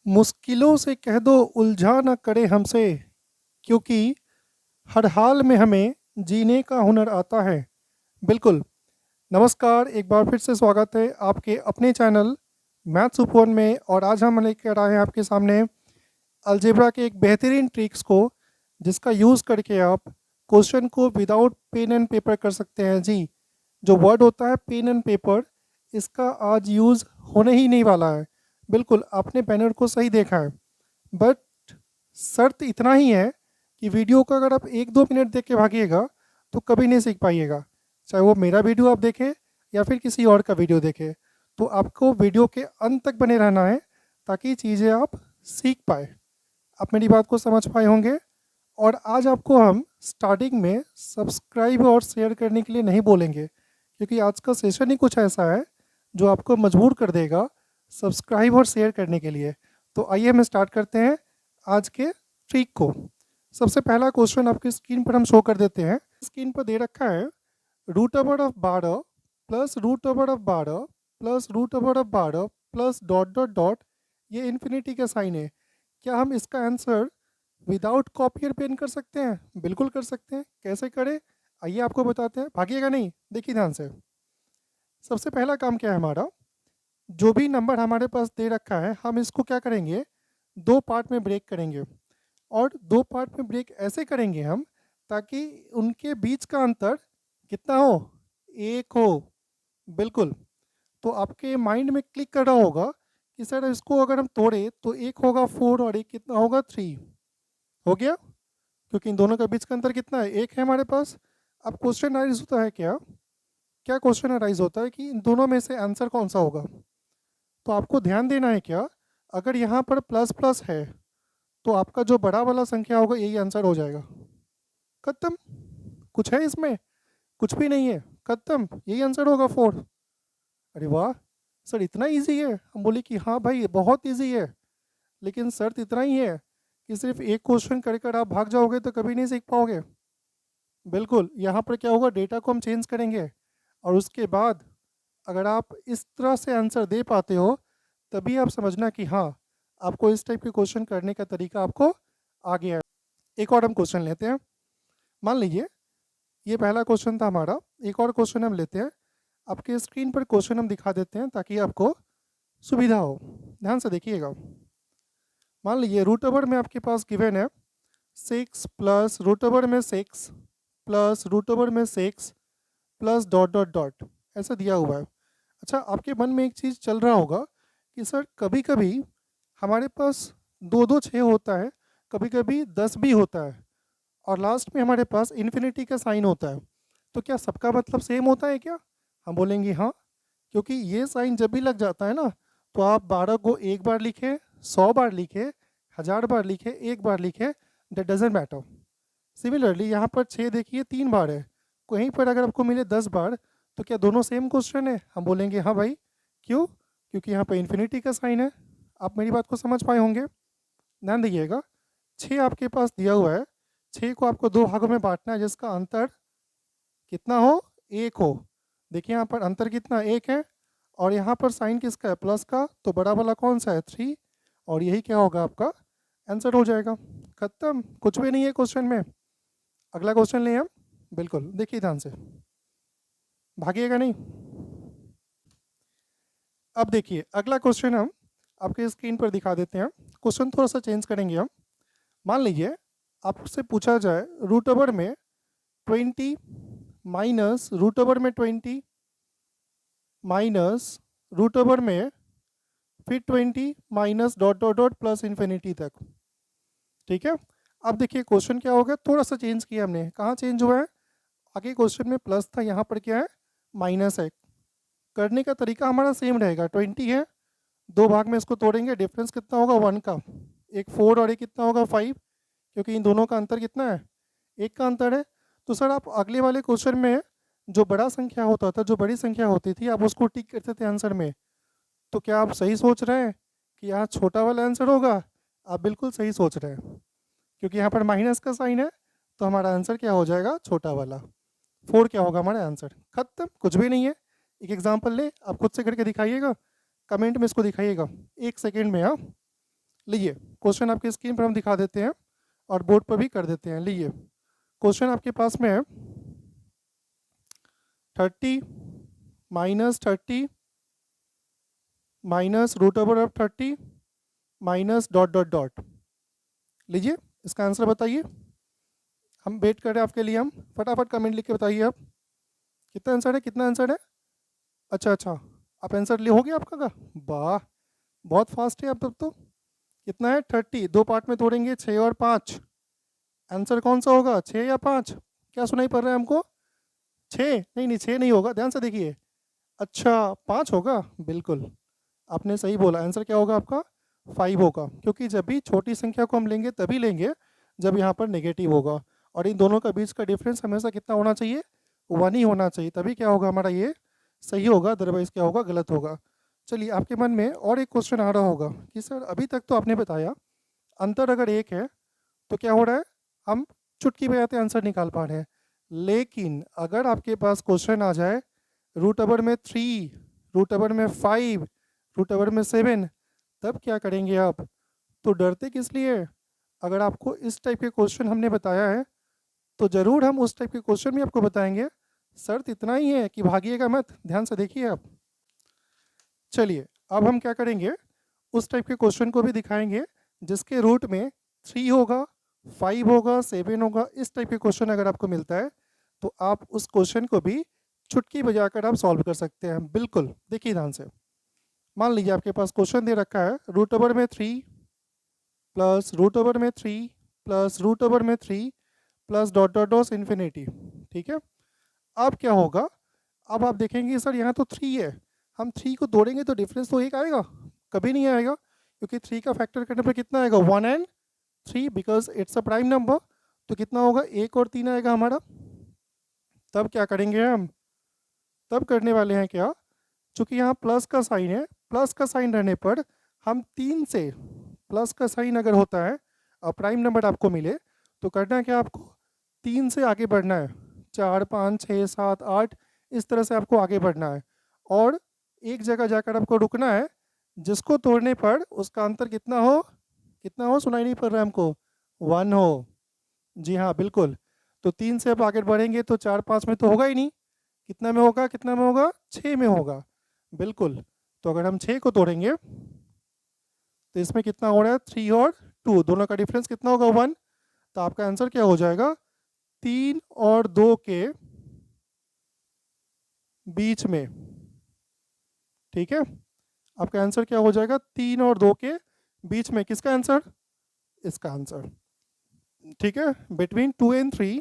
मुश्किलों से कह दो उलझा न करे हमसे, क्योंकि हर हाल में हमें जीने का हुनर आता है। बिल्कुल। नमस्कार, एक बार फिर से स्वागत है आपके अपने चैनल मैथ्स उपवन में। और आज हम लेकर आए हैं आपके सामने अलजेब्रा के एक बेहतरीन ट्रिक्स को, जिसका यूज़ करके आप क्वेश्चन को विदाउट पेन एंड पेपर कर सकते हैं। जी, जो वर्ड होता है पेन एंड पेपर, इसका आज यूज़ होने ही नहीं वाला है। बिल्कुल, आपने बैनर को सही देखा है। बट शर्त इतना ही है कि वीडियो को अगर आप 1-2 मिनट देख के भागिएगा तो कभी नहीं सीख पाइएगा। चाहे वो मेरा वीडियो आप देखें या फिर किसी और का वीडियो देखें, तो आपको वीडियो के अंत तक बने रहना है ताकि चीज़ें आप सीख पाए। आप मेरी बात को समझ पाए होंगे। और आज आपको हम स्टार्टिंग में सब्सक्राइब और शेयर करने के लिए नहीं बोलेंगे, क्योंकि आज का सेशन ही कुछ ऐसा है जो आपको मजबूर कर देगा सब्सक्राइब और शेयर करने के लिए। तो आइए हम स्टार्ट करते हैं आज के ट्रिक को। सबसे पहला क्वेश्चन आपकी स्क्रीन पर हम शो कर देते हैं। स्क्रीन पर दे रखा है root over of 12 plus root over of 12 plus root over of 12 plus dot dot dot, ये इन्फिनिटी का साइन है। क्या हम इसका आंसर विदाउट कॉपी और पेन कर सकते हैं? बिल्कुल कर सकते हैं। कैसे करें आइए आपको बताते हैं, भागिएगा नहीं, देखिए ध्यान से। सबसे पहला काम क्या है हमारा, जो भी नंबर हमारे पास दे रखा है हम इसको क्या करेंगे, दो पार्ट में ब्रेक करेंगे। और दो पार्ट में ब्रेक ऐसे करेंगे हम ताकि उनके बीच का अंतर कितना हो, एक हो। बिल्कुल। तो आपके माइंड में क्लिक कर रहा होगा कि सर इसको अगर हम तोड़े तो एक होगा 4 और एक कितना होगा 3। हो गया, क्योंकि इन दोनों का बीच का अंतर कितना है, एक है हमारे पास। अब क्वेश्चन राइज होता है क्या, क्या क्वेश्चन राइज होता है कि इन दोनों में से आंसर कौन सा होगा। तो आपको ध्यान देना है क्या, अगर यहाँ पर प्लस प्लस है तो आपका जो बड़ा वाला संख्या होगा यही आंसर हो जाएगा। खत्म। कुछ है इसमें? कुछ भी नहीं है। खत्म, यही आंसर होगा 4। अरे वाह सर, इतना इजी है? हम बोले कि हाँ भाई बहुत इजी है, लेकिन शर्त इतना ही है कि सिर्फ एक क्वेश्चन कर कर आप भाग जाओगे तो कभी नहीं सीख पाओगे। बिल्कुल, यहाँ पर क्या होगा, डेटा को हम चेंज करेंगे और उसके बाद अगर आप इस तरह से आंसर दे पाते हो तभी आप समझना कि हाँ, आपको इस टाइप के क्वेश्चन करने का तरीका आपको आ गया है। एक और हम क्वेश्चन लेते हैं। मान लीजिए ये पहला क्वेश्चन था हमारा, एक और क्वेश्चन हम लेते हैं। आपके स्क्रीन पर क्वेश्चन हम दिखा देते हैं ताकि आपको सुविधा हो। ध्यान से देखिएगा। मान लीजिए रूट ओवर में आपके पास गिवन है 6 प्लस रूट ओवर में 6 प्लस रूट ओवर में 6 प्लस डॉट डॉट डॉट, ऐसा दिया हुआ है। अच्छा, आपके मन में एक चीज़ चल रहा होगा कि सर कभी कभी हमारे पास दो दो छः होता है, कभी कभी 10 भी होता है, और लास्ट में हमारे पास इन्फिनिटी का साइन होता है। तो क्या सबका मतलब सेम होता है क्या? हम बोलेंगे हाँ, क्योंकि ये साइन जब भी लग जाता है ना, तो आप 12 को एक बार लिखें, 100 बार लिखें, 1000 बार लिखें, एक बार लिखें, दैट डजेंट मैटर। सिमिलरली यहाँ पर 6 देखिए 3 बार है, कहीं पर अगर आपको मिले 10 बार, तो क्या दोनों सेम क्वेश्चन है? हम बोलेंगे हाँ भाई। क्यों? क्योंकि यहाँ पर इन्फिनिटी का साइन है। आप मेरी बात को समझ पाए होंगे। ध्यान दीजिएगा, 6 आपके पास दिया हुआ है, 6 को आपको दो भागों में बांटना है जिसका अंतर कितना हो, एक हो। देखिए यहाँ पर अंतर कितना, एक है, और यहाँ पर साइन किसका है, प्लस का, तो बड़ा वाला कौन सा है, 3। और यही क्या होगा, आपका आंसर हो जाएगा। खत्म, कुछ भी नहीं है क्वेश्चन में। अगला क्वेश्चन लें हम। बिल्कुल, देखिए ध्यान से, भागिएगा नहीं। अब देखिए अगला क्वेश्चन हम आपके स्क्रीन पर दिखा देते हैं। क्वेश्चन थोड़ा सा चेंज करेंगे हम। मान लीजिए आपसे पूछा जाए रूट ओवर में 20 माइनस रूट ओवर में 20 माइनस रूट ओवर में फिर 20 minus dot dot dot plus infinity तक। ठीक है। अब देखिए क्वेश्चन क्या हो गया, थोड़ा सा चेंज किया हमने। कहाँ चेंज हुआ है, आगे क्वेश्चन में प्लस था, यहाँ पर क्या है, माइनस है। करने का तरीका हमारा सेम रहेगा। 20 है, दो भाग में इसको तोड़ेंगे, डिफरेंस कितना होगा, 1 का। एक 4 और एक कितना होगा, 5, क्योंकि इन दोनों का अंतर कितना है, एक का अंतर है। तो सर आप अगले वाले क्वेश्चन में जो बड़ा संख्या होता था, जो बड़ी संख्या होती थी, आप उसको टिक करते थे आंसर में। तो क्या आप सही सोच रहे हैं कि यहाँ छोटा वाला आंसर होगा? आप बिल्कुल सही सोच रहे हैं, क्योंकि यहाँ पर माइनस का साइन है, तो हमारा आंसर क्या हो जाएगा, छोटा वाला 4 क्या होगा हमारा आंसर। खत्म, कुछ भी नहीं है। एक एग्जाम्पल ले, आप खुद से करके दिखाइएगा, कमेंट में इसको दिखाइएगा 1 सेकेंड में। हाँ, लीजिए क्वेश्चन आपकी स्क्रीन पर हम दिखा देते हैं और बोर्ड पर भी कर देते हैं। लीजिए क्वेश्चन आपके पास में है 30 minus 30 minus root over of 30 minus dot dot dot. लीजिए इसका आंसर बताइए। हम वेट कर रहे हैं आपके लिए। हम फटाफट कमेंट लिख के बताइए आप कितना आंसर है, कितना आंसर है। अच्छा अच्छा, आप आंसर ले हो गया आपका का। वाह, बहुत फास्ट है आप तब तो। कितना है 30, दो पार्ट में तोड़ेंगे 6 और 5। आंसर कौन सा होगा, 6 या 5? क्या सुनाई पड़ रहा है हमको? 6? नहीं नहीं 6 नहीं होगा, ध्यान से देखिए। अच्छा 5 होगा, बिल्कुल आपने सही बोला। आंसर क्या होगा आपका? 5 होगा, क्योंकि जब भी छोटी संख्या को हम लेंगे तभी लेंगे जब यहाँ पर नेगेटिव होगा। और इन दोनों का बीच का डिफरेंस हमेशा कितना होना चाहिए? 1 ही होना चाहिए, तभी क्या होगा हमारा ये सही होगा, अदरवाइज क्या होगा, गलत होगा। चलिए आपके मन में और एक क्वेश्चन आ रहा होगा कि सर अभी तक तो आपने बताया अंतर अगर एक है तो क्या हो रहा है, हम चुटकी बजाते आंसर निकाल पा रहे हैं। लेकिन अगर आपके पास क्वेश्चन आ जाए रूट ओवर में 3, रूट ओवर में 5, रूट ओवर में 7, तब क्या करेंगे आप? तो डरते किस लिए? अगर आपको इस टाइप के क्वेश्चन हमने बताया है तो ज़रूर हम उस टाइप के क्वेश्चन भी आपको बताएंगे। शर्त इतना ही है कि भागिएगा मत। ध्यान से देखिए आप। चलिए अब हम क्या करेंगे, उस टाइप के क्वेश्चन को भी दिखाएंगे जिसके रूट में 3 होगा, 5 होगा, 7 होगा। इस टाइप के क्वेश्चन अगर आपको मिलता है तो आप उस क्वेश्चन को भी चुटकी बजाकर आप सॉल्व कर सकते हैं। बिल्कुल देखिए ध्यान से। मान लीजिए आपके पास क्वेश्चन दे रखा है रूट ओवर में 3 प्लस रूट ओवर में 3 प्लस रूट ओवर में 3 plus dot dot dot infinity. ठीक है, अब क्या होगा? अब आप देखेंगे सर यहाँ तो 3 है, हम 3 को तोड़ेंगे तो डिफरेंस तो एक आएगा? कभी नहीं आएगा, क्योंकि 3 का फैक्टर करने पर कितना आएगा, 1 and 3, because it's a prime number. तो कितना होगा, 1 और 3 आएगा हमारा। तब क्या करेंगे हम? तब करने वाले हैं क्या, चूंकि यहाँ प्लस का साइन है, प्लस का साइन रहने पर हम 3 से, प्लस का साइन अगर होता है और प्राइम नंबर आपको मिले तो करना है क्या आपको, 3 से आगे बढ़ना है। 4 5 6 7 8 इस तरह से आपको आगे बढ़ना है और एक जगह जाकर आपको रुकना है जिसको तोड़ने पर उसका अंतर कितना हो, कितना हो, सुनाई नहीं पड़ रहा है हमको, 1 हो। जी हाँ बिल्कुल। तो 3 से अब आगे बढ़ेंगे तो 4 5 में तो होगा ही नहीं, कितना में होगा, कितना में होगा, 6 में होगा। बिल्कुल। तो अगर हम 6 को तोड़ेंगे तो इसमें कितना हो रहा है, 3 और 2, दोनों का डिफरेंस कितना होगा, 1। तो आपका आंसर क्या हो जाएगा, 3 और 2 के बीच में। ठीक है, आपका आंसर क्या हो जाएगा, 3 और 2 के बीच में। किसका आंसर? इसका आंसर। ठीक है, बिटवीन 2 एंड 3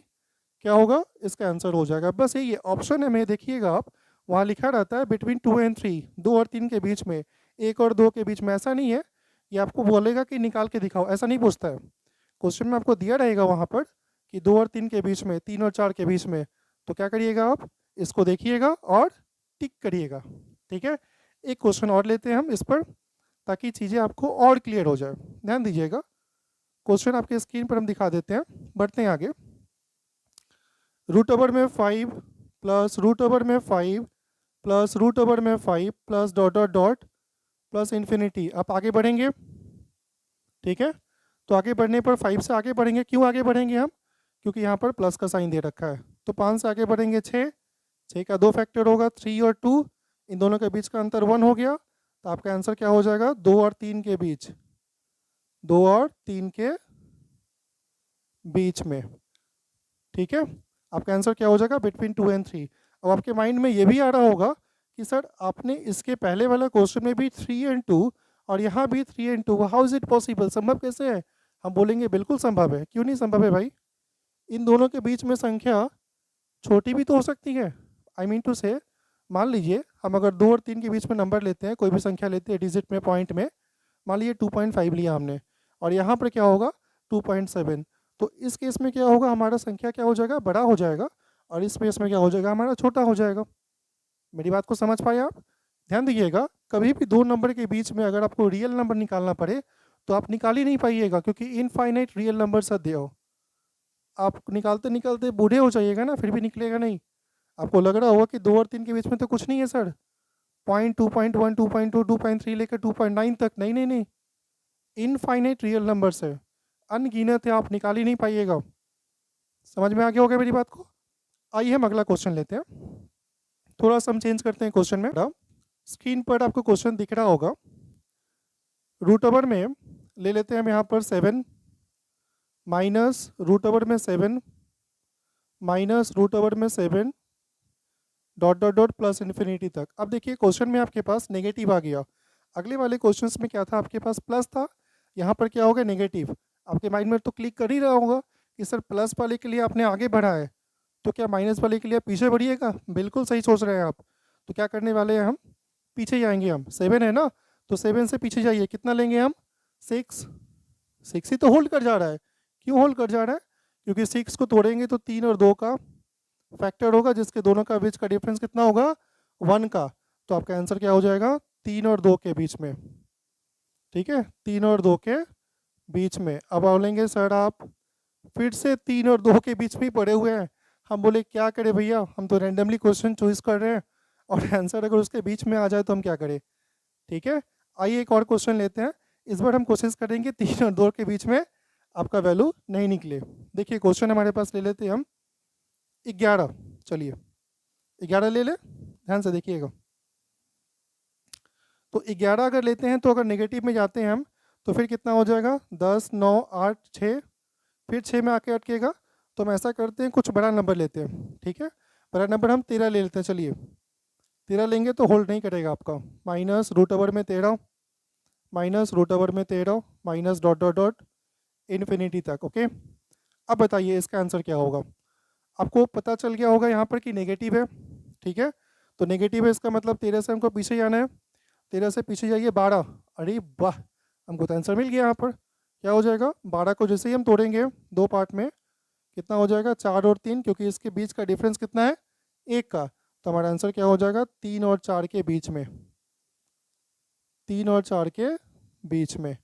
क्या होगा, इसका आंसर हो जाएगा। बस यही है, ऑप्शन है में देखिएगा आप, वहाँ लिखा रहता है बिटवीन 2 एंड 3, 2 और 3 के बीच में, 1 और 2 के बीच में। ऐसा नहीं है ये आपको बोलेगा कि निकाल के दिखाओ, ऐसा नहीं पूछता है। क्वेश्चन में आपको दिया रहेगा वहाँ पर कि 2 और 3 के बीच में, 3 और 4 के बीच में। तो क्या करिएगा आप, इसको देखिएगा और टिक करिएगा। ठीक है, एक क्वेश्चन और लेते हैं हम इस पर, ताकि चीज़ें आपको और क्लियर हो जाए। ध्यान दीजिएगा, क्वेश्चन आपके स्क्रीन पर हम दिखा देते हैं, बढ़ते हैं आगे। रूट ओवर में 5 प्लस रूट ओवर में 5 प्लस रूट ओवर में 5 plus dot dot dot plus infinity. आप आगे बढ़ेंगे। ठीक है, तो आगे बढ़ने पर 5 से आगे बढ़ेंगे। क्यों आगे बढ़ेंगे हम? क्योंकि यहाँ पर प्लस का साइन दे रखा है। तो 5 से आगे बढ़ेंगे 6, 6 का 2 फैक्टर होगा, 3 और 2, इन दोनों के बीच का अंतर 1 हो गया। तो आपका आंसर क्या हो जाएगा, 2 और 3 के बीच, 2 और 3 के बीच में। ठीक है, आपका आंसर क्या हो जाएगा, बिटवीन 2 एंड 3। अब आपके माइंड में ये भी आ रहा होगा कि सर आपने इसके पहले वाला क्वेश्चन में भी 3 एंड 2 और यहाँ भी 3 and 2, how is it possible, संभव कैसे है? हम बोलेंगे बिल्कुल संभव है। क्यों नहीं संभव है भाई? इन दोनों के बीच में संख्या छोटी भी तो हो सकती है। आई मीन टू से, मान लीजिए हम अगर 2 और 3 के बीच में नंबर लेते हैं, कोई भी संख्या लेते हैं डिजिट में, पॉइंट में, मान लीजिए 2.5 लिया हमने और यहाँ पर क्या होगा 2.7। तो इस केस में क्या होगा, हमारा संख्या क्या हो जाएगा, बड़ा हो जाएगा, और इस केस में क्या हो जाएगा, हमारा छोटा हो जाएगा। मेरी बात को समझ पाए आप? ध्यान दीजिएगा, कभी भी दो नंबर के बीच में अगर आपको रियल नंबर निकालना पड़े तो आप निकाल ही नहीं पाइएगा, क्योंकि इनफाइनाइट रियल नंबर सद्य हो। आप निकालते निकालते बूढ़े हो जाइएगा ना, फिर भी निकलेगा नहीं। आपको लग रहा होगा कि 2 और 3 के बीच में तो कुछ नहीं है सर, 0.2, 0.1, 2.2, 2.3 लेकर 2.9 तक, नहीं नहीं नहीं, इनफाइनाइट रियल नंबर्स है, अनगिनत है, आप निकाल ही नहीं पाइएगा। समझ में आ गया होगा मेरी बात को। आइए हम अगला क्वेश्चन लेते हैं। थोड़ा सा हम चेंज करते हैं क्वेश्चन में। स्क्रीन पर आपको क्वेश्चन दिख रहा होगा। रूट ओवर में ले लेते हैं हम यहाँ पर 7 माइनस रूट ओवर में 7 माइनस रूट ओवर में 7 dot dot dot plus infinity तक। अब देखिए क्वेश्चन में आपके पास नेगेटिव आ गया। अगले वाले क्वेश्चंस में क्या था, आपके पास प्लस था, यहाँ पर क्या होगा नेगेटिव। आपके माइंड में तो क्लिक कर ही रहा होगा कि सर प्लस वाले के लिए आपने आगे बढ़ा है, तो क्या माइनस वाले के लिए पीछे बढ़िएगा। बिल्कुल सही सोच रहे हैं आप। तो क्या करने वाले हैं हम, पीछे जाएंगे हम। 7 है ना, तो 7 से पीछे जाइए, कितना लेंगे हम 6। 6 ही तो होल्ड कर जा रहा है। क्यों होल्ड कर जा रहा है, क्योंकि 6 को तोड़ेंगे तो 3 और 2 का फैक्टर होगा, जिसके दोनों का बीच का डिफरेंस कितना होगा 1 का। तो आपका आंसर क्या हो जाएगा 3 और 2 के बीच में। ठीक है, 3 और 2 के बीच में। अब बोलेंगे सर आप फिर से 3 और 2 के बीच में ही पड़े हुए हैं। हम बोले क्या करें भैया, हम तो रैंडमली क्वेश्चन चॉइस कर रहे हैं और आंसर अगर उसके बीच में आ जाए तो हम क्या करें। ठीक है, आइए एक और क्वेश्चन लेते हैं। इस बार हम कोशिश करेंगे 3 और 2 के बीच में आपका वैल्यू नहीं निकले। देखिए क्वेश्चन हमारे पास ले लेते हैं हम 11। चलिए 11 ले ले, ध्यान से देखिएगा। तो 11 अगर लेते हैं तो अगर नेगेटिव में जाते हैं हम तो फिर कितना हो जाएगा 10 9 8 6, फिर 6 में आके अटकेगा। तो हम ऐसा करते हैं कुछ बड़ा नंबर लेते हैं। ठीक है, बड़ा नंबर हम 13 ले लेते हैं। चलिए 13 लेंगे तो होल्ड नहीं करेगा आपका। माइनस रूट ओवर में 13 माइनस रूट ओवर में 13 minus dot dot dot infinity तक। ओके, अब बताइए इसका आंसर क्या होगा। आपको पता चल गया होगा यहाँ पर कि नेगेटिव है। ठीक है, तो नेगेटिव है, इसका मतलब 13 से हमको पीछे जाना है। 13 से पीछे जाइए 12। अरे वाह, हमको तो आंसर मिल गया। यहाँ पर क्या हो जाएगा, 12 को जैसे ही हम तोड़ेंगे दो पार्ट में कितना हो जाएगा 4 और 3, क्योंकि इसके बीच का डिफरेंस कितना है 1 का। तो हमारा आंसर क्या हो जाएगा 3 और 4 के बीच में। 3 और 4 के बीच में,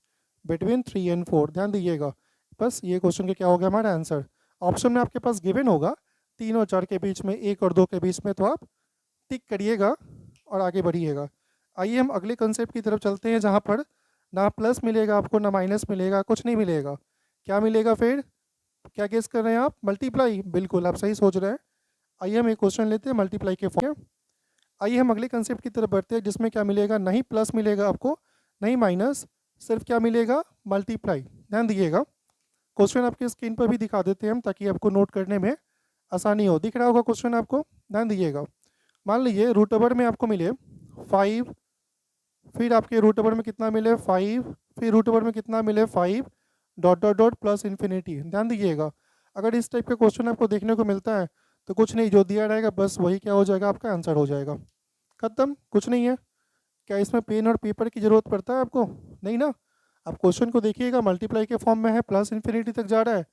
बिटवीन 3 एंड 4। ध्यान दीजिएगा, बस ये क्वेश्चन का क्या हो गया हमारा आंसर। ऑप्शन में आपके पास गिवन होगा 3 और 4 के बीच में, 1 और 2 के बीच में, तो आप टिक करिएगा और आगे बढ़िएगा। आइए हम अगले कंसेप्ट की तरफ चलते हैं, जहाँ पर ना प्लस मिलेगा आपको, ना माइनस मिलेगा, कुछ नहीं मिलेगा। क्या मिलेगा फिर, क्या गेस कर रहे हैं आप, मल्टीप्लाई। बिल्कुल आप सही सोच रहे हैं। आइए हम एक क्वेश्चन लेते हैं मल्टीप्लाई के फॉर्म। आइए हम अगले कंसेप्ट की तरफ बढ़ते हैं, जिसमें क्या मिलेगा, नहीं प्लस मिलेगा आपको, नहीं माइनस, सिर्फ क्या मिलेगा मल्टीप्लाई। ध्यान दीजिएगा, क्वेश्चन आपके स्क्रीन पर भी दिखा देते हैं हम, ताकि आपको नोट करने में आसानी हो। दिख रहा होगा क्वेश्चन आपको, ध्यान दीजिएगा। मान लीजिए रूट ओवर में आपको मिले 5, फिर आपके रूट ओवर में कितना मिले 5, फिर रूट ओवर में कितना मिले 5 dot dot dot plus infinity. ध्यान दीजिएगा, अगर इस टाइप का क्वेश्चन आपको देखने को मिलता है तो कुछ नहीं, जो दिया रहेगा बस वही क्या हो जाएगा, आपका आंसर हो जाएगा। खत्म, कुछ नहीं है। क्या इसमें पेन और पेपर की ज़रूरत पड़ता है आपको, नहीं ना। आप क्वेश्चन को देखिएगा, मल्टीप्लाई के फॉर्म में है, प्लस इन्फिनिटी तक जा रहा है,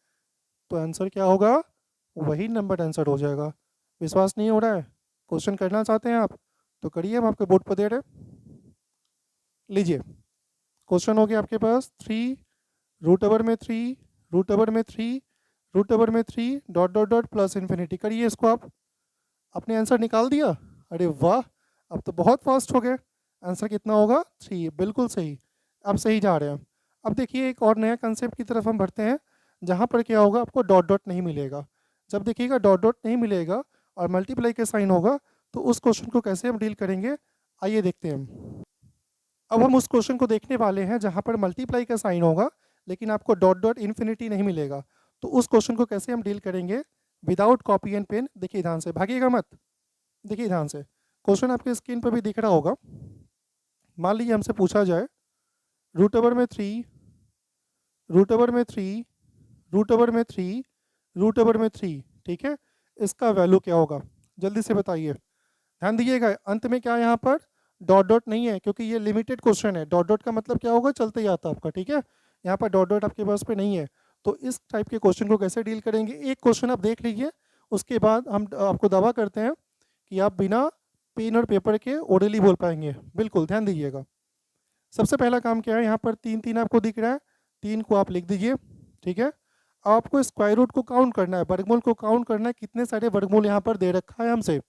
तो आंसर क्या होगा, वही नंबर आंसर हो जाएगा। विश्वास नहीं हो रहा है, क्वेश्चन करना चाहते हैं आप तो करिए, हम आपके बोर्ड पर दे रहे हैं। लीजिए क्वेश्चन हो गया आपके पास 3 रूट ओवर में 3 रूट ओवर में 3 रूट ओवर में 3 dot dot dot plus infinity. करिए इसको आप, अपने आंसर निकाल दिया। अरे वाह, अब तो बहुत फास्ट हो गए। आंसर कितना होगा 3, बिल्कुल सही। अब सही जा रहे हैं। अब देखिए एक और नया कंसेप्ट की तरफ हम बढ़ते हैं, जहाँ पर क्या होगा, आपको डॉट डॉट नहीं मिलेगा। जब देखिएगा डॉट डॉट नहीं मिलेगा और मल्टीप्लाई का साइन होगा, तो उस क्वेश्चन को कैसे हम डील करेंगे, आइए देखते हैं हम। अब हम उस क्वेश्चन को देखने वाले हैं जहाँ पर मल्टीप्लाई का साइन होगा, लेकिन आपको डॉट डॉट इन्फिनिटी नहीं मिलेगा। तो उस क्वेश्चन को कैसे हम डील करेंगे विदाउट कॉपी एंड पेन। देखिए ध्यान से, भागिएगा मत, देखिए ध्यान से। क्वेश्चन आपके स्क्रीन पर भी दिख रहा होगा। मान लीजिए हमसे पूछा जाए रूट ओवर में 3 रूट ओवर में 3 रूट ओवर में 3 रूट ओवर में 3। ठीक है, इसका वैल्यू क्या होगा, जल्दी से बताइए। ध्यान दीजिएगा, अंत में क्या है यहाँ पर डॉट डॉट नहीं है, क्योंकि ये लिमिटेड क्वेश्चन है। डॉट डॉट का मतलब क्या होगा, चलते ही आता आपका। ठीक है, यहाँ पर डॉट डॉट आपके पास पे नहीं है। तो इस टाइप के क्वेश्चन को कैसे डील करेंगे, एक क्वेश्चन आप देख लीजिए, उसके बाद हम आपको दावा करते हैं कि आप बिना पेन और पेपर के ओरली बोल पाएंगे। बिल्कुल ध्यान दीजिएगा। सबसे पहला काम क्या है, यहाँ पर 3 3 आपको दिख रहा है, 3 को आप लिख दीजिए। ठीक है, आपको स्क्वायर रूट को काउंट करना है, वर्गमूल को काउंट करना है। कितने सारे वर्गमूल यहाँ पर दे रखा है हमसे,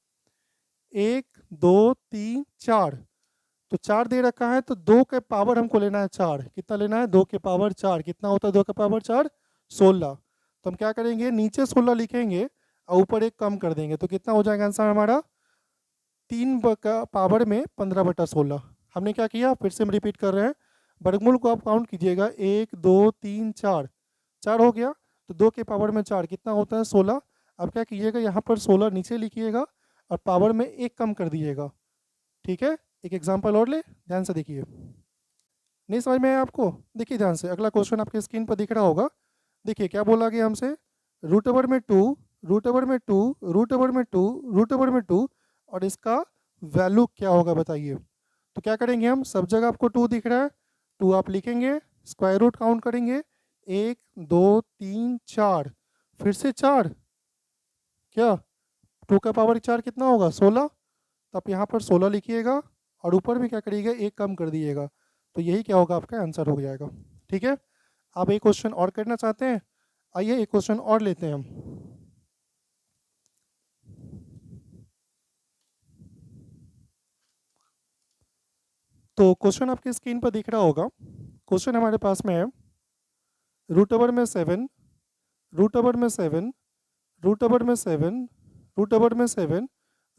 1 2 3 4। तो 4 दे रखा है, तो 2 के पावर हमको लेना है 4। कितना लेना है? 2 के पावर 4। कितना होता है 2 के पावर 4? 16। तो हम क्या करेंगे, नीचे 16 लिखेंगे और ऊपर एक कम कर देंगे, तो कितना हो जाएगा आंसर हमारा? 3 का पावर में 15/16। हमने क्या किया, फिर से हम रिपीट कर रहे हैं। वर्गमूल को आप काउंट कीजिएगा, 1 2 3 4। 4 हो गया, तो 2 के पावर में 4 कितना होता है? 16। अब क्या कीजिएगा, यहाँ पर 16 नीचे लिखिएगा और पावर में एक कम कर दीजिएगा। ठीक है, एक एग्जाम्पल और ले, ध्यान से देखिए। नहीं समझ में आया आपको? देखिए ध्यान से, अगला क्वेश्चन आपके स्क्रीन पर दिख रहा होगा। देखिए क्या बोला गया हमसे, रूट ओवर में 2, रूट ओवर में 2, रूट ओवर में 2, रूट ओवर में 2, और इसका वैल्यू क्या होगा बताइए। तो क्या करेंगे हम, सब जगह आपको 2 दिख रहा है, 2 आप लिखेंगे, स्क्वायर रूट काउंट करेंगे, 1 2 3 4, फिर से 4, क्या 2 का पावर 4 कितना होगा? 16। तो आप यहाँ पर 16 लिखिएगा और ऊपर में क्या करिएगा, एक कम कर दीजिएगा, तो यही क्या होगा, आपका आंसर हो जाएगा। ठीक है, आप एक क्वेश्चन और करना चाहते हैं? आइए एक क्वेश्चन और लेते हैं हम। तो क्वेश्चन आपकी स्क्रीन पर दिख रहा होगा। क्वेश्चन हमारे पास में है, रूट ओवर में 7, रूट ओवर में 7, रूट ओवर में 7, रूट ओवर में 7,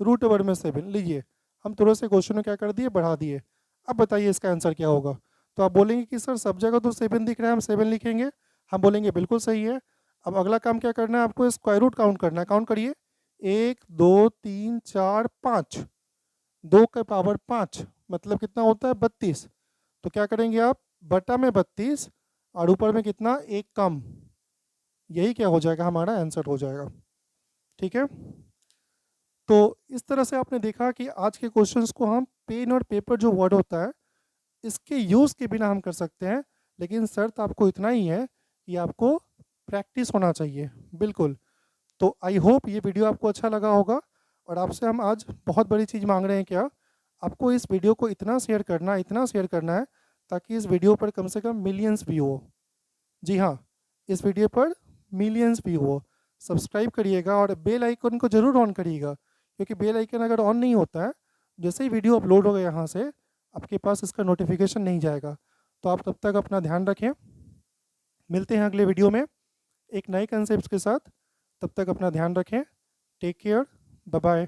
रूट ओवर में 7। लीजिए, हम थोड़े से क्वेश्चन को क्या कर दिए, बढ़ा दिए। अब बताइए इसका आंसर क्या होगा। तो आप बोलेंगे कि सर सब जगह तो 7 दिख रहा है, हम 7 लिखेंगे। हम बोलेंगे बिल्कुल सही है। अब अगला काम क्या करना है, आपको स्क्वायर रूट काउंट करना है। काउंट करिए, 1 2 3 4 5, 2 के पावर 5 मतलब कितना होता है? 32। तो क्या करेंगे आप, बटा में 32 और ऊपर में कितना, एक कम। यही क्या हो जाएगा, हमारा आंसर हो जाएगा। ठीक है, तो इस तरह से आपने देखा कि आज के क्वेश्चंस को हम पेन और पेपर जो वर्ड होता है इसके यूज़ के बिना हम कर सकते हैं, लेकिन शर्त आपको इतना ही है कि आपको प्रैक्टिस होना चाहिए। बिल्कुल। तो आई होप ये वीडियो आपको अच्छा लगा होगा, और आपसे हम आज बहुत बड़ी चीज़ मांग रहे हैं। क्या, आपको इस वीडियो को इतना शेयर करना है, इतना शेयर करना है, ताकि इस वीडियो पर कम से कम मिलियंस व्यू हो। जी हाँ, इस वीडियो पर मिलियंस व्यू हो। सब्सक्राइब करिएगा और बेल आइकन को ज़रूर ऑन करिएगा, क्योंकि बेल आइकन अगर ऑन नहीं होता है, जैसे ही वीडियो अपलोड होगा यहाँ से आपके पास इसका नोटिफिकेशन नहीं जाएगा। तो आप तब तक अपना ध्यान रखें, मिलते हैं अगले वीडियो में एक नए कंसेप्ट के साथ। तब तक अपना ध्यान रखें। Take care, bye bye.